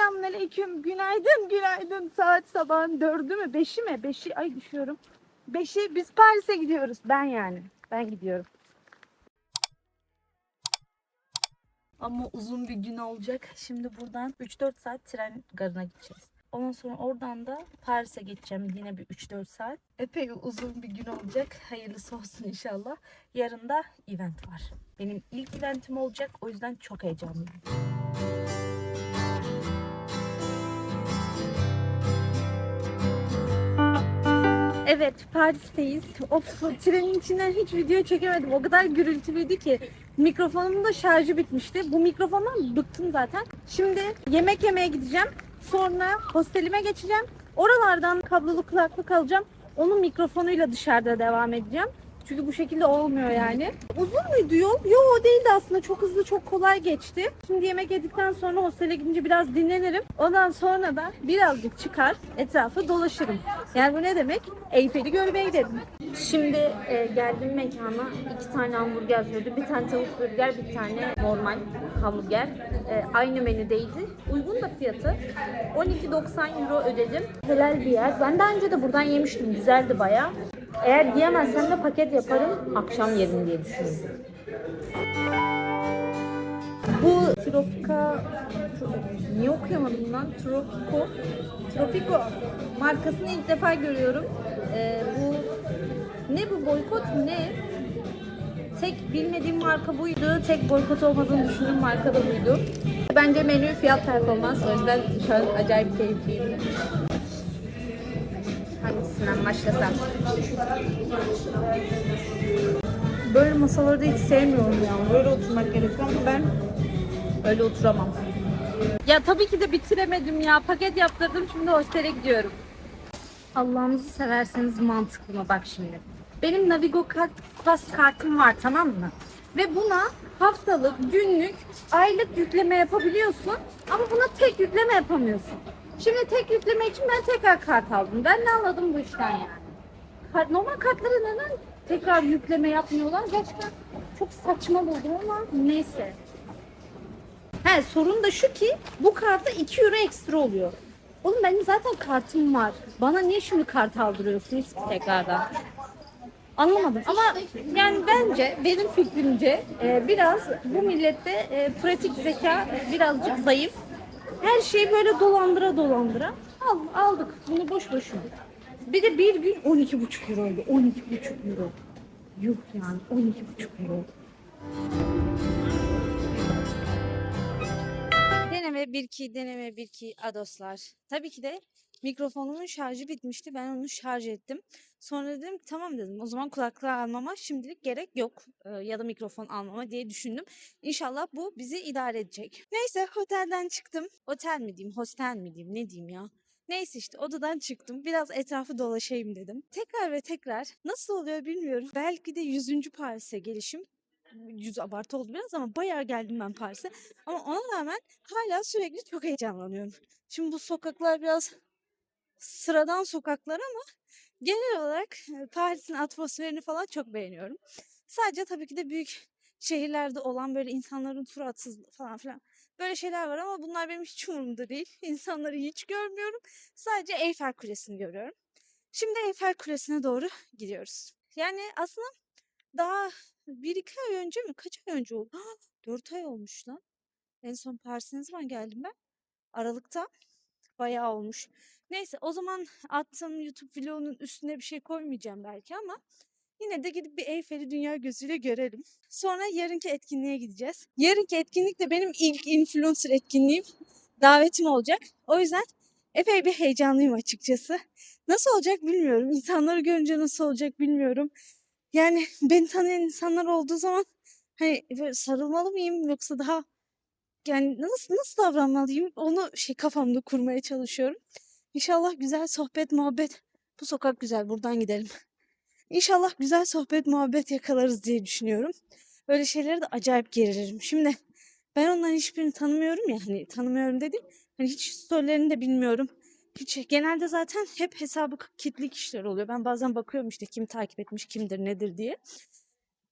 Selamünaleyküm. Günaydın, günaydın. Saat sabahın 4'ü mü? 5'i mi? 5'i, ay düşüyorum. 5'i, biz Paris'e gidiyoruz. Ben yani. Ben gidiyorum. Ama uzun bir gün olacak. Şimdi buradan 3-4 saat tren garına gideceğiz. Ondan sonra oradan da Paris'e geçeceğim. Yine bir 3-4 saat. Epey uzun bir gün olacak. Hayırlısı olsun inşallah. Yarın da event var. Benim ilk eventim olacak. O yüzden çok heyecanlıyım. Evet, Paris'teyiz. Of, trenin içinden hiç video çekemedim. O kadar gürültülüydü ki. Mikrofonumun da şarjı bitmişti. Bu mikrofondan bıktım zaten. Şimdi yemek yemeye gideceğim. Sonra hostelime geçeceğim. Oralardan kablolu kulaklık alacağım. Onun mikrofonuyla dışarıda devam edeceğim. Çünkü bu şekilde olmuyor yani. Uzun muydu yol? Yok, o değildi aslında. Çok hızlı, çok kolay geçti. Şimdi yemek yedikten sonra hostele gidince biraz dinlenirim. Ondan sonra da birazcık çıkar, etrafı dolaşırım. Yani bu ne demek? Eyfel'i görmeye gidelim. Şimdi geldim mekana. 2 tane hamburger söyledim. Bir tane tavuk burger, bir tane normal hamburger. Aynı menüdeydi. Uygun da fiyatı. 12,90 euro ödedim. Helal bir yer. Ben daha önce de buradan yemiştim. Güzeldi bayağı. Eğer yiyemezsem de paket yaparım. Akşam yerim diye düşünüyorum. Bu niye okuyamadım lan? Tropico markasını ilk defa görüyorum. Bu boykot mu ne? Tek bilmediğim marka buydu. Tek boykot olmadığını düşündüğüm marka da buydu. Bence menü fiyat performans, o yüzden şu an acayip keyifliyim. Hangisinden başlasam? Böyle masaları da hiç sevmiyorum ya. Böyle oturmak gerekiyor ama ben öyle oturamam. Ya tabii ki de bitiremedim ya. Paket yaptırdım, şimdi hostele gidiyorum. Allah'ınızı severseniz mantıklı mı? Bak şimdi. Benim Navigo Plus kartım var, tamam mı? Ve buna haftalık, günlük, aylık yükleme yapabiliyorsun. Ama buna tek yükleme yapamıyorsun. Şimdi tek yükleme için ben tekrar kart aldım. Ben ne anladım bu işten yani? Normal kartlara neden tekrar yükleme yapmıyorlar? Gerçekten çok saçma buldum ama neyse. Sorun da şu ki bu karta 2 euro ekstra oluyor. Oğlum benim zaten kartım var. Bana niye şimdi kart aldırıyorsunuz ki tekrardan? Anlamadım ama yani bence, benim fikrimce biraz bu millette pratik zeka birazcık zayıf. Her şeyi böyle dolandıra dolandıra aldık. Bunu boş boşuna. Bir de bir gün 12,5 euroydu. 12,5 euro. Yuh yani 12,5 euro. Deneme 1-2 adoslar. Tabii ki de mikrofonumun şarjı bitmişti. Ben onu şarj ettim. Sonra dedim ki tamam dedim. O zaman kulaklığı almama şimdilik gerek yok. Ya da mikrofon almama diye düşündüm. İnşallah bu bizi idare edecek. Neyse otelden çıktım. Otel mi diyeyim, hostel mi diyeyim, ne diyeyim ya. Neyse işte odadan çıktım. Biraz etrafı dolaşayım dedim. Tekrar ve tekrar nasıl oluyor bilmiyorum. Belki de 100. Paris'e gelişim. 100 abartı oldu biraz ama bayağı geldim ben Paris'e. Ama ona rağmen hala sürekli çok heyecanlanıyorum. Şimdi bu sokaklar biraz sıradan sokaklar ama genel olarak Paris'in atmosferini falan çok beğeniyorum. Sadece tabii ki de büyük şehirlerde olan böyle insanların suratsızlığı falan filan böyle şeyler var ama bunlar benim hiç umurumda değil. İnsanları hiç görmüyorum. Sadece Eyfel Kulesi'ni görüyorum. Şimdi Eyfel Kulesi'ne doğru gidiyoruz. Yani aslında daha 1-2 ay önce mi? Kaç ay önce oldu? 4 ay olmuş lan. En son Paris'e ne zaman geldim ben? Aralıkta. Bayağı olmuş. Neyse o zaman attığım YouTube vlogunun üstüne bir şey koymayacağım belki ama yine de gidip bir Eyfel'i dünya gözüyle görelim. Sonra yarınki etkinliğe gideceğiz. Yarınki etkinlik de benim ilk influencer etkinliğim. Davetim olacak. O yüzden epey bir heyecanlıyım açıkçası. Nasıl olacak bilmiyorum. İnsanları görünce nasıl olacak bilmiyorum. Yani beni tanıyan insanlar olduğu zaman hani böyle sarılmalı mıyım yoksa daha yani nasıl davranmalıyım onu kafamda kurmaya çalışıyorum. İnşallah güzel sohbet muhabbet. Bu sokak güzel, buradan gidelim. İnşallah güzel sohbet muhabbet yakalarız diye düşünüyorum. Öyle şeylere de acayip gerilirim. Şimdi ben onların hiçbirini tanımıyorum ya, hani tanımıyorum dedim. Hani hiç storylerini de bilmiyorum. Hiç, genelde zaten hep hesabı kilitli kişiler oluyor. Ben bazen bakıyorum işte kim takip etmiş, kimdir, nedir diye.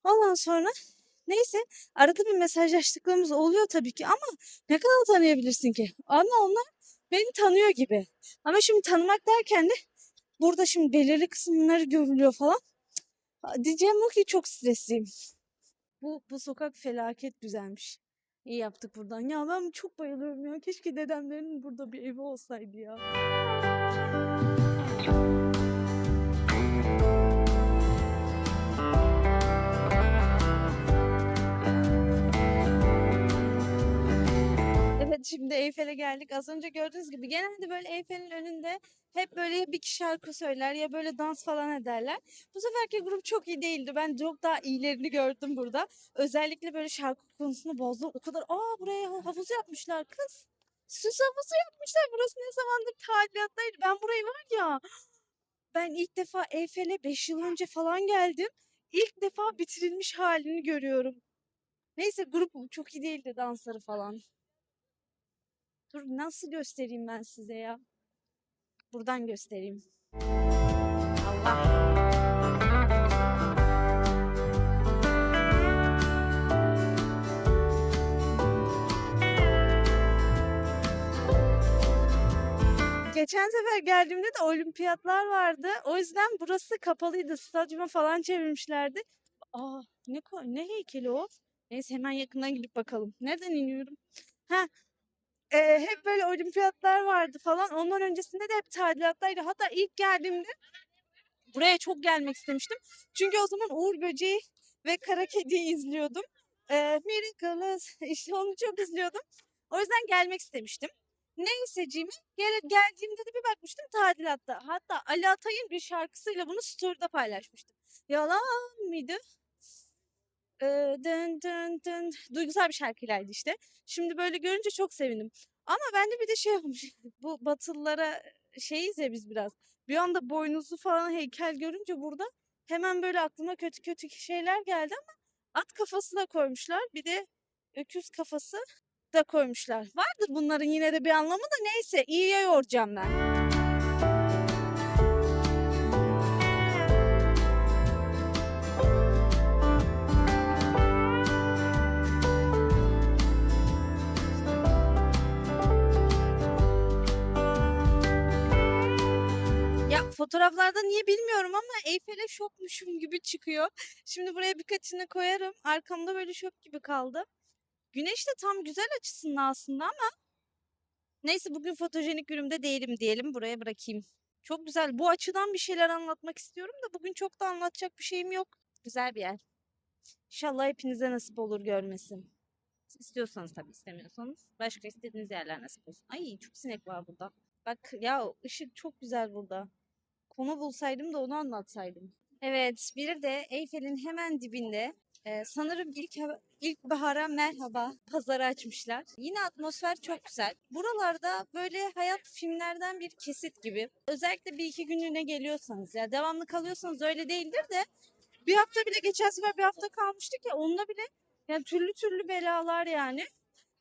Ondan sonra Neyse arada bir mesajlaştıklarımız oluyor tabii ki ama ne kadar tanıyabilirsin ki? Ama onlar beni tanıyor gibi. Ama şimdi tanımak derken de burada şimdi belirli kısımları görülüyor falan. Diyeceğim o ki çok stresliyim. Bu sokak felaket güzelmiş. İyi yaptık buradan. Ya ben çok bayılıyorum ya. Keşke dedemlerin burada bir evi olsaydı ya. Evet şimdi Eyfel'e geldik. Az önce gördüğünüz gibi genelde böyle Eyfel'in önünde hep böyle ya bir kişi şarkı söyler ya böyle dans falan ederler. Bu seferki grup çok iyi değildi. Ben çok daha iyilerini gördüm burada. Özellikle böyle şarkı konusunu bozdu. O kadar buraya havuz yapmışlar kız. Süs havuzu yapmışlar. Burası ne zamandır tadilattaydı. Ben burayı var ya ben ilk defa Eyfel'e 5 yıl önce falan geldim. İlk defa bitirilmiş halini görüyorum. Neyse grup çok iyi değildi dansları falan. Dur nasıl göstereyim ben size ya? Buradan göstereyim. Allah. Geçen sefer geldiğimde de olimpiyatlar vardı. O yüzden burası kapalıydı. Stadyuma falan çevirmişlerdi. Ne heykeli o? Neyse hemen yakından gidip bakalım. Nereden iniyorum? Ha, hep böyle olimpiyatlar vardı falan. Ondan öncesinde de hep tadilattaydı. Hatta ilk geldiğimde buraya çok gelmek istemiştim. Çünkü o zaman Uğur Böceği ve Kara Kedi'yi izliyordum. Miracles işte onu çok izliyordum. O yüzden gelmek istemiştim. Neyseciğime geldiğimde de bir bakmıştım tadilatta. Hatta Ali Atay'ın bir şarkısıyla bunu story'de paylaşmıştım. Yalan mıydı? Dın dın dın. Duygusal bir şarkıylaydı işte. Şimdi böyle görünce çok sevindim. Ama bende bir de şey olmuş. Bu Batılılara şeyiz ya biz biraz. Bir anda boynuzlu falan heykel görünce burada hemen böyle aklıma kötü kötü şeyler geldi ama at kafası da koymuşlar. Bir de öküz kafası da koymuşlar. Vardır bunların yine de bir anlamı da neyse iyiye yoracağım ben. Ya fotoğraflarda niye bilmiyorum ama Eyfel'e şopmuşum gibi çıkıyor. Şimdi buraya birkaçını koyarım. Arkamda böyle şop gibi kaldı. Güneş de tam güzel açısında aslında ama neyse bugün fotojenik günümde değilim diyelim. Buraya bırakayım. Çok güzel. Bu açıdan bir şeyler anlatmak istiyorum da bugün çok da anlatacak bir şeyim yok. Güzel bir yer. İnşallah hepinize nasip olur görmesin. İstiyorsanız tabii istemiyorsanız. Başka istediğiniz yerler nasip olsun. Ay çok sinek var burada. Bak ya ışık çok güzel burada. Konu bulsaydım da onu anlatsaydım. Evet, bir de Eyfel'in hemen dibinde sanırım ilkbahara merhaba pazarı açmışlar. Yine atmosfer çok güzel. Buralarda böyle hayat filmlerden bir kesit gibi. Özellikle bir iki günlüğüne geliyorsanız ya devamlı kalıyorsanız öyle değildir de bir hafta bile geçen sefer bir hafta kalmıştık ya onunla bile yani türlü türlü belalar yani.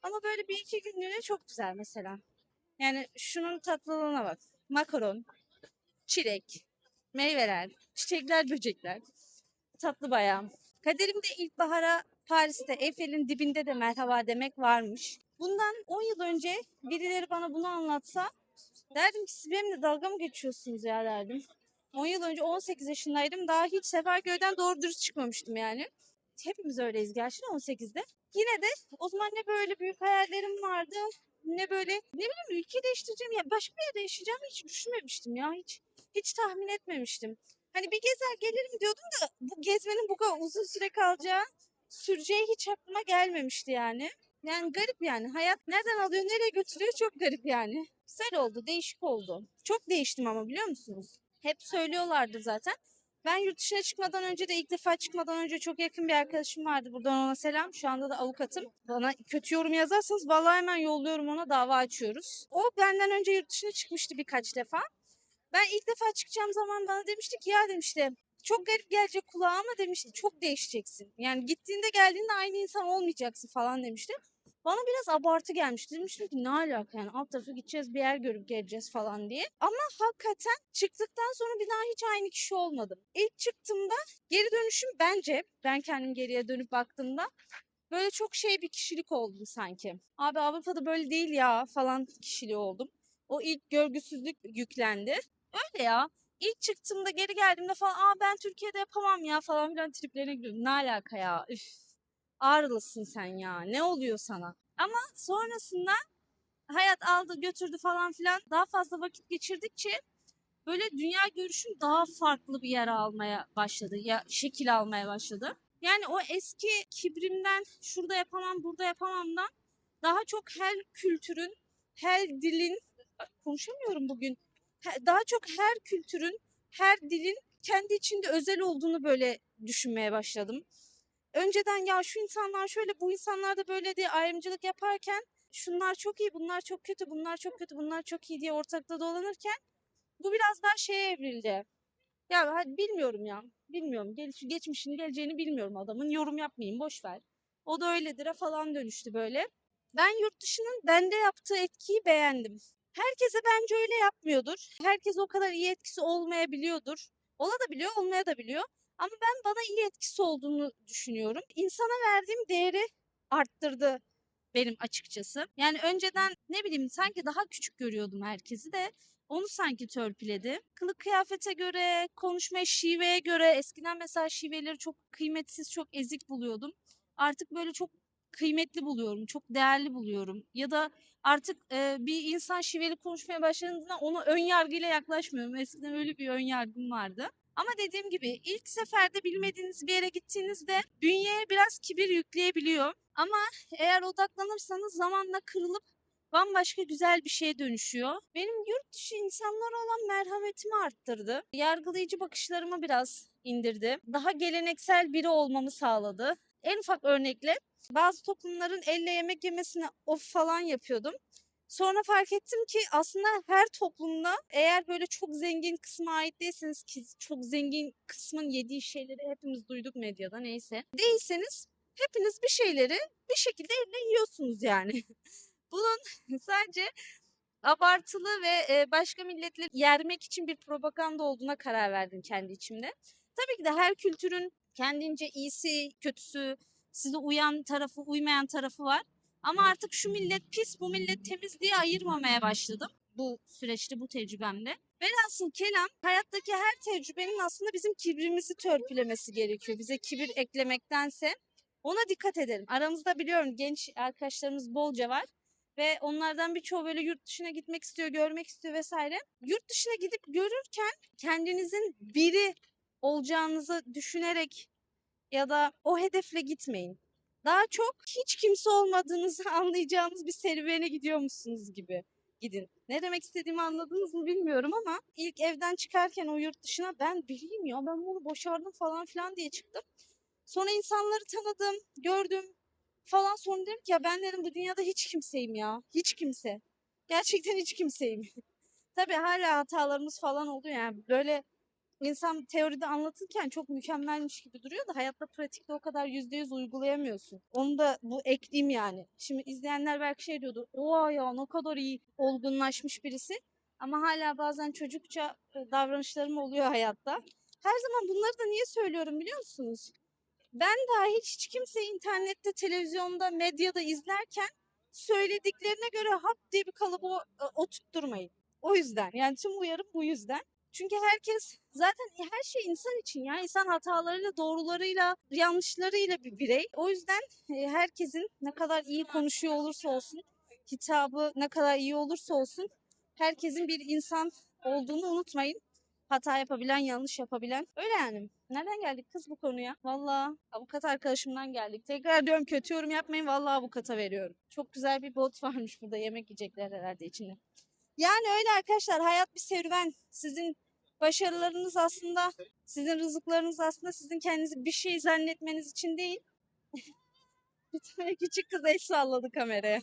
Ama böyle bir iki günlüğüne çok güzel mesela. Yani şunun tatlılığına bak. Makaron, çilek, meyveler, çiçekler, böcekler. Tatlı bayağı. Kaderimde ilkbahara Paris'te Eyfel'in dibinde de merhaba demek varmış. Bundan 10 yıl önce birileri bana bunu anlatsa derdim ki siz benimle dalga mı geçiyorsunuz ya derdim. 10 yıl önce 18 yaşındaydım. Daha hiç Seferköy'den doğru dürüst çıkmamıştım yani. Hepimiz öyleyiz gerçi de 18'de. Yine de o zaman ne böyle büyük hayallerim vardı ne böyle ne bileyim ülke değiştireceğim ya başka bir yerde yaşayacağımı hiç düşünmemiştim ya hiç tahmin etmemiştim. Hani bir gezer gelirim diyordum da bu gezmenin bu kadar uzun süre kalacağı süreceği hiç aklıma gelmemişti yani. Yani garip yani hayat nereden alıyor nereye götürüyor çok garip yani. Güzel oldu değişik oldu. Çok değiştim ama biliyor musunuz? Hep söylüyorlardı zaten. Ben yurt dışına çıkmadan önce de ilk defa çıkmadan önce çok yakın bir arkadaşım vardı. Buradan ona selam. Şu anda da avukatım. Bana kötü yorum yazarsanız vallahi hemen yolluyorum ona dava açıyoruz. O benden önce yurt dışına çıkmıştı birkaç defa. Ben ilk defa çıkacağım zaman bana demişti ki ya demişti çok garip gelecek kulağa ama demişti çok değişeceksin. Yani gittiğinde geldiğinde aynı insan olmayacaksın falan demişti. Bana biraz abartı gelmişti. Demiştim ki ne alaka yani, alt tarafı gideceğiz bir yer görüp geleceğiz falan diye. Ama hakikaten çıktıktan sonra bir daha hiç aynı kişi olmadım. İlk çıktığımda geri dönüşüm, bence ben kendim geriye dönüp baktığımda böyle çok şey bir kişilik oldum sanki. Abi Avrupa'da böyle değil ya falan kişiliği oldum. O ilk görgüsüzlük yüklendi. Öyle ya. İlk çıktığımda geri geldiğimde falan ben Türkiye'de yapamam ya falan filan triplerine giriyorum. Ne alaka ya? Üf. Ağrılısın sen ya. Ne oluyor sana? Ama sonrasında hayat aldı götürdü falan filan. Daha fazla vakit geçirdikçe böyle dünya görüşüm daha farklı bir yer almaya başladı. Ya şekil almaya başladı. Yani o eski kibrimden, şurada yapamam, burada yapamamdan daha çok her kültürün, her dilin, konuşamıyorum bugün. Daha çok her kültürün, her dilin kendi içinde özel olduğunu böyle düşünmeye başladım. Önceden ya şu insanlar şöyle, bu insanlar da böyle diye ayrımcılık yaparken şunlar çok iyi, bunlar çok kötü, bunlar çok kötü, bunlar çok iyi diye ortalıkta dolanırken bu biraz daha şeye evrildi. Ya hadi bilmiyorum ya. Bilmiyorum. Geçmişini geleceğini bilmiyorum adamın. Yorum yapmayayım, boş ver. O da öyledir'e falan dönüştü böyle. Ben yurt dışının bende yaptığı etkiyi beğendim. Herkese bence öyle yapmıyordur. Herkes o kadar iyi etkisi olmayabiliyordur. Ola da biliyor, olmaya da biliyor. Ama ben bana iyi etkisi olduğunu düşünüyorum. İnsana verdiğim değeri arttırdı benim açıkçası. Yani önceden ne bileyim sanki daha küçük görüyordum herkesi de onu sanki törpüledi. Kılık kıyafete göre, konuşma şiveye göre eskiden mesela şiveleri çok kıymetsiz, çok ezik buluyordum. Artık böyle çok kıymetli buluyorum, çok değerli buluyorum. Ya da artık bir insan şiveli konuşmaya başladığında ona ön yargıyla yaklaşmıyorum. Eskiden öyle bir ön yargım vardı. Ama dediğim gibi ilk seferde bilmediğiniz bir yere gittiğinizde bünyeye biraz kibir yükleyebiliyor. Ama eğer odaklanırsanız zamanla kırılıp bambaşka güzel bir şeye dönüşüyor. Benim yurt dışı insanlara olan merhametimi arttırdı. Yargılayıcı bakışlarımı biraz indirdi. Daha geleneksel biri olmamı sağladı. En ufak örnekle bazı toplumların elle yemek yemesine of falan yapıyordum. Sonra fark ettim ki aslında her toplumda eğer böyle çok zengin kısma ait değilseniz, ki çok zengin kısmın yediği şeyleri hepimiz duyduk medyada, neyse. Değilseniz hepiniz bir şeyleri bir şekilde elle yiyorsunuz yani. Bunun sadece abartılı ve başka milletleri yermek için bir propaganda olduğuna karar verdim kendi içimde. Tabii ki de her kültürün kendince iyisi, kötüsü, size uyan tarafı, uymayan tarafı var. Ama artık şu millet pis, bu millet temiz diye ayırmamaya başladım bu süreçte, bu tecrübemle. Velhasıl kelam, hayattaki her tecrübenin aslında bizim kibrimizi törpülemesi gerekiyor. Bize kibir eklemektense ona dikkat edelim. Aramızda biliyorum genç arkadaşlarımız bolca var ve onlardan birçoğu böyle yurt dışına gitmek istiyor, görmek istiyor vesaire. Yurt dışına gidip görürken kendinizin biri olacağınızı düşünerek ya da o hedefle gitmeyin. Daha çok hiç kimse olmadığınızı anlayacağınız bir serüvene gidiyormuşsunuz gibi gidin. Ne demek istediğimi anladınız mı bilmiyorum ama ilk evden çıkarken o yurt dışına ben biriyim ya, ben bunu başardım falan filan diye çıktım. Sonra insanları tanıdım, gördüm falan. Sonra dedim ki ya ben dedim bu dünyada hiç kimseyim ya. Hiç kimse. Gerçekten hiç kimseyim. Tabii hala hatalarımız falan oluyor yani. Böyle insan teoride anlatırken çok mükemmelmiş gibi duruyor da hayatta pratikte o kadar %100 uygulayamıyorsun. Onu da bu ekleyeyim yani. Şimdi izleyenler belki şey diyordu. Oha ya ne kadar iyi olgunlaşmış birisi. Ama hala bazen çocukça davranışlarım oluyor hayatta. Her zaman bunları da niye söylüyorum biliyor musunuz? Ben dahi hiç kimseyi internette, televizyonda, medyada izlerken söylediklerine göre hap diye bir kalıba oturtturmayın. O yüzden yani tüm uyarım bu yüzden. Çünkü herkes zaten her şey insan için ya. İnsan hatalarıyla, doğrularıyla, yanlışlarıyla bir birey. O yüzden herkesin ne kadar iyi konuşuyor olursa olsun, hitabı ne kadar iyi olursa olsun herkesin bir insan olduğunu unutmayın. Hata yapabilen, yanlış yapabilen. Öyle yani. Nereden geldik kız bu konuya? Valla avukat arkadaşımdan geldik. Tekrar diyorum kötü yorum yapmayın. Valla avukata veriyorum. Çok güzel bir bot varmış burada. Yemek yiyecekler herhalde içinde. Yani öyle arkadaşlar. Hayat bir serüven. Sizin başarılarınız aslında, sizin rızıklarınız aslında sizin kendinizi bir şey zannetmeniz için değil. Bir tane küçük kız el salladı kameraya.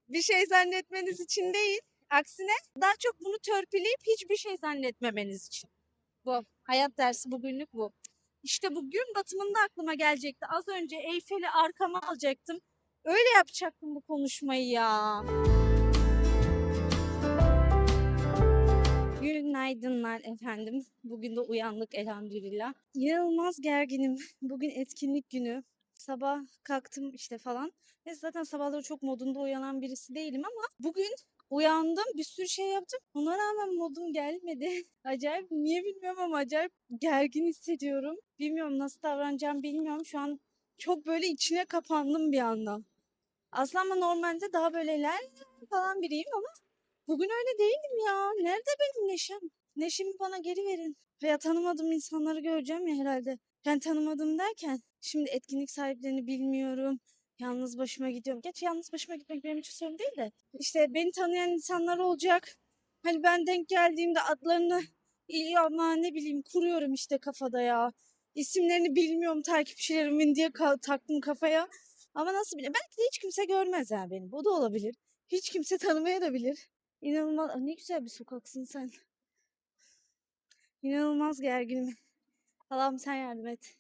Bir şey zannetmeniz için değil. Aksine daha çok bunu törpüleyip hiçbir şey zannetmemeniz için. Bu. Hayat dersi bugünlük bu. İşte bu gün batımında aklıma gelecekti. Az önce Eyfel'i arkama alacaktım. Öyle yapacaktım bu konuşmayı ya. Günaydınlar efendim. Bugün de uyandık elhamdülillah. İnanılmaz gerginim. Bugün etkinlik günü. Sabah kalktım işte falan. Ve zaten sabahları çok modunda uyanan birisi değilim ama bugün uyandım, bir sürü şey yaptım. Ona rağmen modum gelmedi. Acayip, niye bilmiyorum ama acayip gergin hissediyorum. Bilmiyorum nasıl davranacağım bilmiyorum. Şu an çok böyle içine kapandım bir anda. Aslında ama normalde daha böyle falan biriyim ama bugün öyle değilim ya. Nerede benim neşem? Neşemi bana geri verin. Veya tanımadığım insanları göreceğim ya herhalde. Ben tanımadım derken şimdi etkinlik sahiplerini bilmiyorum. Yalnız başıma gidiyorum. Gerçi yalnız başıma gitmek benim için sorun değil de. İşte beni tanıyan insanlar olacak. Hani ben denk geldiğimde adlarını iyi ama ne bileyim kuruyorum işte kafada ya. İsimlerini bilmiyorum takipçilerimin diye taktım kafaya. Ama nasıl bileyim? Belki de hiç kimse görmez ya beni. Bu da olabilir. Hiç kimse tanımayabilir. İnanılmaz. Ne güzel bir sokaksın sen. İnanılmaz gerginim. Allah'ım sen yardım et.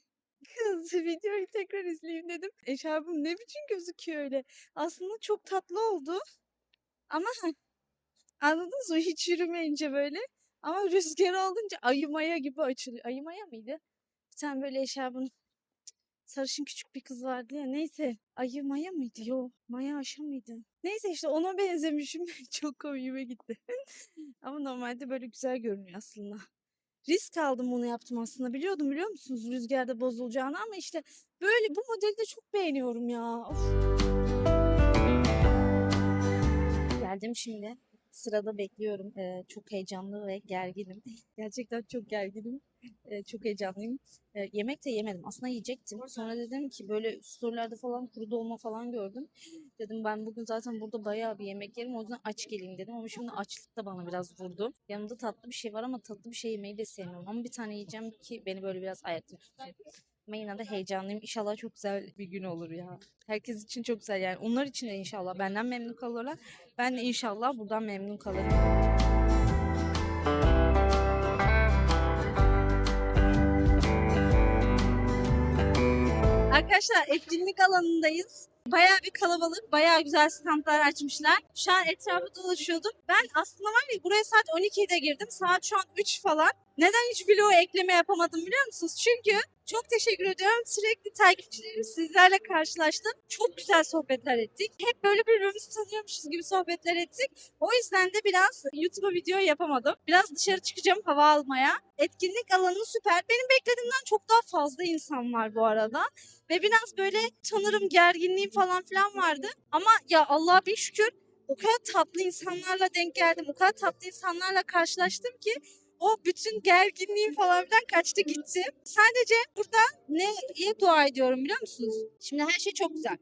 Kız videoyu tekrar izleyeyim dedim. Eşarbım ne biçim gözüküyor öyle. Aslında çok tatlı oldu. Ama anladınız mı? Hiç yürümeyince böyle. Ama rüzgar olunca ayı maya gibi açılıyor. Ayı maya mıydı? Bir tane böyle eşarbın sarışın küçük bir kız vardı ya. Neyse. Ayı maya mıydı? Yok. Maya aşa mıydı? Neyse işte ona benzemişim. Çok komiğime gitti. Ama normalde böyle güzel görünüyor aslında. Risk aldım bunu yaptım aslında. Biliyordum biliyor musunuz rüzgarda bozulacağını ama işte böyle bu modeli de çok beğeniyorum ya. Of. Geldim şimdi. Sırada bekliyorum. Çok heyecanlı ve gerginim. Gerçekten çok gerginim. Çok heyecanlıyım. Yemek de yemedim. Aslında yiyecektim. Sonra dedim ki böyle storylerde falan kuru dolma falan gördüm. Dedim ben bugün zaten burada bayağı bir yemek yerim. O yüzden aç geleyim dedim. Ama şimdi açlık da bana biraz vurdu. Yanımda tatlı bir şey var ama tatlı bir şey yemeyi de sevmiyorum. Ama bir tane yiyeceğim ki beni böyle biraz ayakta tutsun. Ama yine de heyecanlıyım. İnşallah çok güzel bir gün olur ya. Herkes için çok güzel yani. Onlar için de inşallah benden memnun kalırlar. Ben de inşallah buradan memnun kalırım. Arkadaşlar etkinlik alanındayız. Bayağı bir kalabalık, bayağı güzel standlar açmışlar. Şu an etrafı dolaşıyordum. Ben aslında var ya buraya saat 12'de girdim. Saat şu an 3 falan. Neden hiç vlog ekleme yapamadım biliyor musunuz? Çünkü çok teşekkür ediyorum. Sürekli takipçilerim sizlerle karşılaştım. Çok güzel sohbetler ettik. Hep böyle birbirimizi tanıyormuşuz gibi sohbetler ettik. O yüzden de biraz YouTube'a video yapamadım. Biraz dışarı çıkacağım hava almaya. Etkinlik alanı süper. Benim beklediğimden çok daha fazla insan var bu arada. Ve biraz böyle sanırım gerginliğim falan filan vardı. Ama ya Allah'a bir şükür o kadar tatlı insanlarla denk geldim. O kadar tatlı insanlarla karşılaştım ki o bütün gerginliğim falan filan kaçtı gitti. Sadece burada neye dua ediyorum biliyor musunuz? Şimdi her şey çok güzel.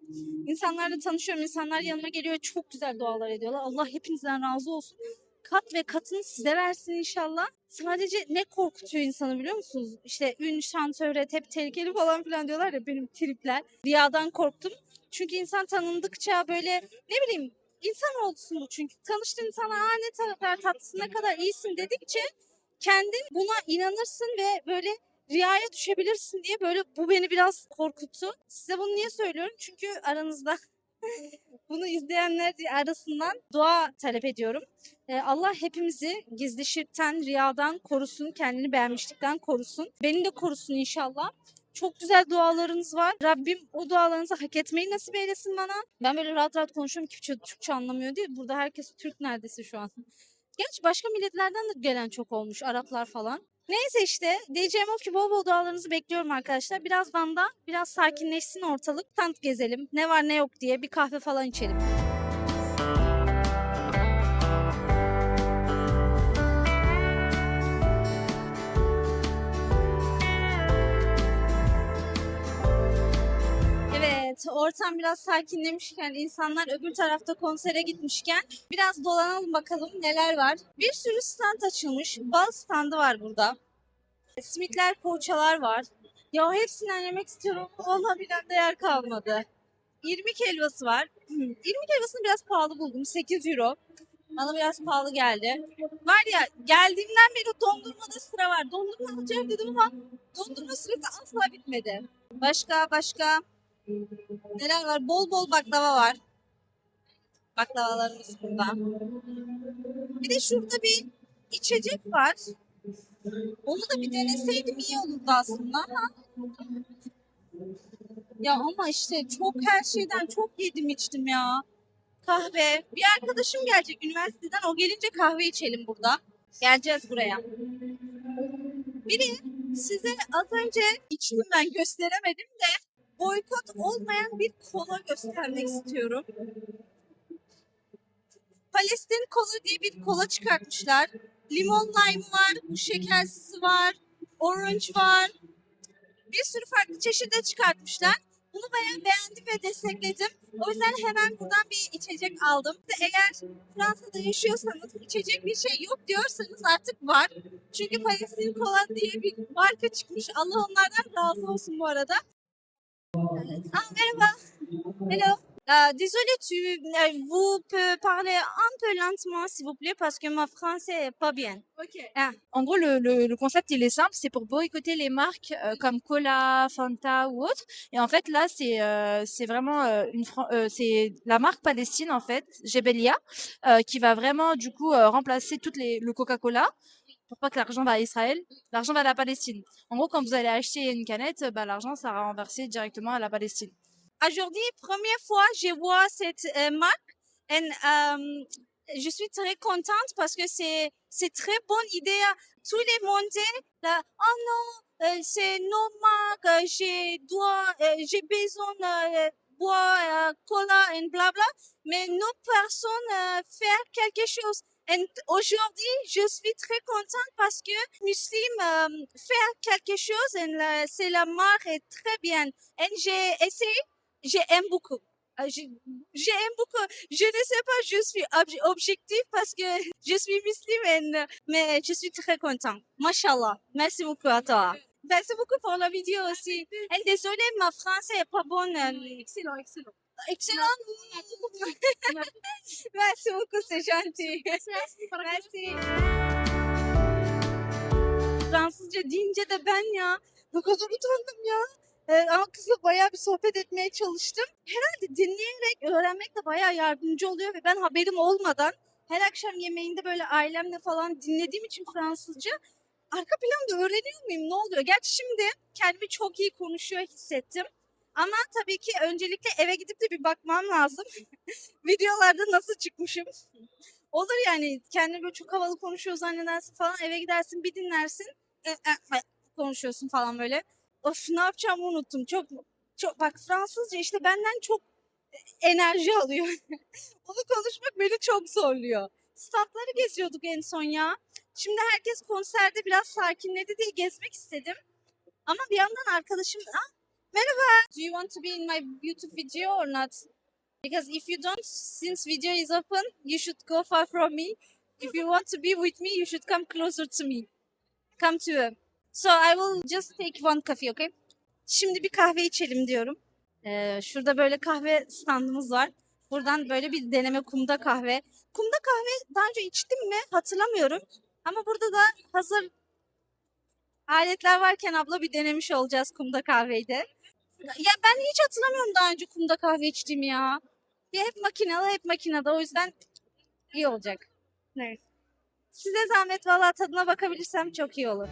İnsanlarla tanışıyorum. İnsanlar yanıma geliyor. Çok güzel dualar ediyorlar. Allah hepinizden razı olsun. Kat ve katını size versin inşallah. Sadece ne korkutuyor insanı biliyor musunuz? İşte ün, şan, şöhret hep tehlikeli falan filan diyorlar ya benim tripler. Riyadan korktum. Çünkü insan tanındıkça böyle ne bileyim insan olsun bu çünkü. Tanıştığın insana ne kadar tatlısın ne kadar iyisin dedikçe kendin buna inanırsın ve böyle riyaya düşebilirsin diye böyle bu beni biraz korkuttu. Size bunu niye söylüyorum? Çünkü aranızda bunu izleyenler arasından dua talep ediyorum. Allah hepimizi gizli şirkten, riyadan korusun, kendini beğenmişlikten korusun. Beni de korusun inşallah. Çok güzel dualarınız var. Rabbim o dualarınızı hak etmeyi nasip eylesin bana. Ben böyle rahat rahat konuşuyorum ki Türkçe anlamıyor değil. Burada herkes Türk neredeyse şu an. Gerçi başka milletlerden de gelen çok olmuş. Araplar falan. Neyse işte diyeceğim o ki bol bol dualarınızı bekliyorum arkadaşlar. Birazdan da biraz sakinleşsin ortalık. Stand gezelim. Ne var ne yok diye bir kahve falan içelim. Evet, ortam biraz sakinlemişken, insanlar öbür tarafta konsere gitmişken biraz dolanalım bakalım neler var. Bir sürü stand açılmış. Bal standı var burada. Simitler, poğaçalar var. Ya hepsinden yemek istiyorum. Vallahi bir de yer kalmadı. İrmik helvası var. İrmik helvasını biraz pahalı buldum. 8 euro. Bana biraz pahalı geldi. Var ya geldiğimden beri dondurmada sıra var. Dondurma alacağım dedim ama dondurma sırası asla bitmedi. Başka. Neler var? Bol bol baklava var. Baklavalarımız burada. Bir de şurada bir içecek var. Onu da bir deneseydim iyi olurdu aslında ama ya ama işte çok her şeyden çok yedim içtim ya. Kahve. Bir arkadaşım gelecek üniversiteden. O gelince kahve içelim burada. Geleceğiz buraya. Biri size az önce içtim ben gösteremedim de boykot olmayan bir kola göstermek istiyorum. Palestin kola diye bir kola çıkartmışlar. Limon lime var, bu şekersizi var, orange var. Bir sürü farklı çeşide çıkartmışlar. Bunu bayağı beğendim ve destekledim. O yüzden hemen buradan bir içecek aldım. Eğer Fransa'da yaşıyorsanız içecek bir şey yok diyorsanız artık var. Çünkü Palestin Kola diye bir marka çıkmış. Allah onlardan razı olsun bu arada. Merhaba. Hello. Désolé, vous pouvez parler un peu lentement, s'il vous plaît, parce que mon français est pas bien. Ok. Ah. En gros, le concept, il est simple, c'est pour boycotter les marques comme Cola, Fanta ou autres. Et en fait, là, c'est vraiment c'est la marque Palestine, en fait, Gebelia, qui va vraiment, du coup, remplacer le Coca-Cola pour pas que l'argent va à Israël. L'argent va à la Palestine. En gros, quand vous allez acheter une canette, bah, l'argent sera renversé directement à la Palestine. Aujourd'hui, première fois, je vois cette marque et je suis très contente parce que c'est très bonne idée. Tous les monde là, oh non, c'est nos marques, j'ai besoin de boire cola et blabla, mais nos personnes faire quelque chose. Et aujourd'hui, je suis très contente parce que Muslim faire quelque chose et c'est la marque est très bien. Et j'ai essayé, j'aime beaucoup. J'aime beaucoup. Je ne sais pas, je suis objectif parce que je suis musulmane, mais je suis très content. Mashallah. Merci beaucoup à toi. Merci beaucoup pour la vidéo aussi. Et désolé, ma français est pas bonne. Excellent, excellent. Excellent. Merci beaucoup, c'est gentil. Merci. Fransızca deyince de ben ya ne kadar utandım ya. Ama kızla bayağı bir sohbet etmeye çalıştım. Herhalde dinleyerek öğrenmek de bayağı yardımcı oluyor ve ben haberim olmadan her akşam yemeğinde böyle ailemle falan dinlediğim için Fransızca arka planda öğreniyor muyum ne oluyor? Gerçi şimdi kendimi çok iyi konuşuyor hissettim. Ama tabii ki öncelikle eve gidip de bir bakmam lazım. Videolarda nasıl çıkmışım. Olur yani kendini böyle çok havalı konuşuyor zannedersin falan eve gidersin bir dinlersin konuşuyorsun falan böyle. Of ne yapacağımı unuttum. Çok bak Fransızca işte benden çok enerji alıyor. Onu konuşmak beni çok zorluyor. Statları geziyorduk en son ya. Şimdi herkes konserde biraz sakinledi diye gezmek istedim. Ama bir yandan arkadaşım... merhaba. Do you want to be in my YouTube video or not? Because if you don't, since video is open, you should go far from me. If you want to be with me, you should come closer to me. Come to. So I will just take one coffee, okay? Şimdi bir kahve içelim diyorum. Şurada böyle kahve standımız var. Buradan böyle bir deneme kumda kahve. Kumda kahve daha önce içtim mi hatırlamıyorum. Ama burada da hazır aletler varken abla bir denemiş olacağız kumda kahveyi de. Ya ben hiç hatırlamıyorum daha önce kumda kahve içtiğimi ya. Hep makinede o yüzden iyi olacak. Evet. Size zahmet valla tadına bakabilirsem çok iyi olur.